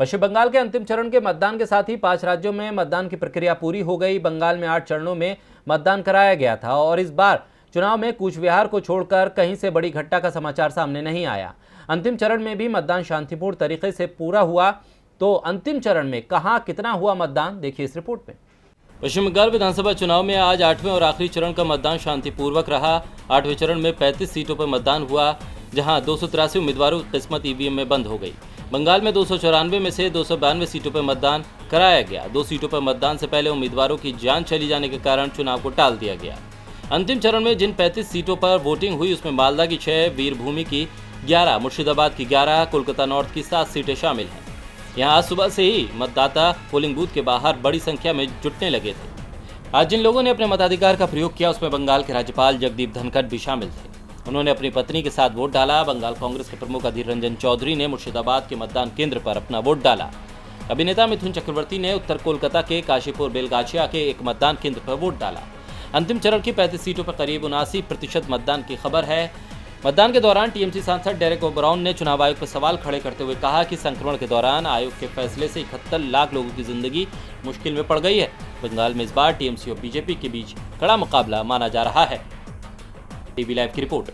पश्चिम बंगाल के अंतिम चरण के मतदान के साथ ही 5 राज्यों में मतदान की प्रक्रिया पूरी हो गई। बंगाल में 8 चरणों में मतदान कराया गया था और इस बार चुनाव में कूचबिहार को छोड़कर कहीं से बड़ी घटना का समाचार सामने नहीं आया। अंतिम चरण में भी मतदान शांतिपूर्ण तरीके से पूरा हुआ। तो अंतिम चरण में कहां कितना हुआ मतदान, देखिए इस रिपोर्ट में। पश्चिम बंगाल विधानसभा चुनाव में आज 8वें और आखिरी चरण का मतदान शांतिपूर्वक रहा। 8वें चरण में 35 सीटों पर मतदान हुआ, जहां 283 उम्मीदवारों की किस्मत ईवीएम में बंद हो गई। बंगाल में 294 में से 292 सीटों पर मतदान कराया गया। 2 सीटों पर मतदान से पहले उम्मीदवारों की जान चली जाने के कारण चुनाव को टाल दिया गया। अंतिम चरण में जिन 35 सीटों पर वोटिंग हुई उसमें मालदा की 6, वीरभूमि की 11, मुर्शिदाबाद की 11, कोलकाता नॉर्थ की 7 सीटें शामिल हैं। यहाँ आज सुबह से ही मतदाता पोलिंग बूथ के बाहर बड़ी संख्या में जुटने लगे थे। आज जिन लोगों ने अपने मताधिकार का प्रयोग किया उसमें बंगाल के राज्यपाल जगदीप धनखड़ भी शामिल थे। उन्होंने अपनी पत्नी के साथ वोट डाला। बंगाल कांग्रेस के प्रमुख अधीर रंजन चौधरी ने मुर्शिदाबाद के मतदान केंद्र पर अपना वोट डाला। अभिनेता मिथुन चक्रवर्ती ने उत्तर कोलकाता के काशीपुर बेलगाछिया के एक मतदान केंद्र पर वोट डाला। अंतिम चरण की 35 सीटों पर करीब 79% मतदान की खबर है। मतदान के दौरान टीएमसी सांसद डेरेक ओब्राउन ने चुनाव आयोग पर सवाल खड़े करते हुए कहा कि संक्रमण के दौरान आयोग के फैसले से 71 लाख लोगों की जिंदगी मुश्किल में पड़ गई है। बंगाल में इस बार टीएमसी और बीजेपी के बीच कड़ा मुकाबला माना जा रहा है। टीवी लाइव की रिपोर्ट।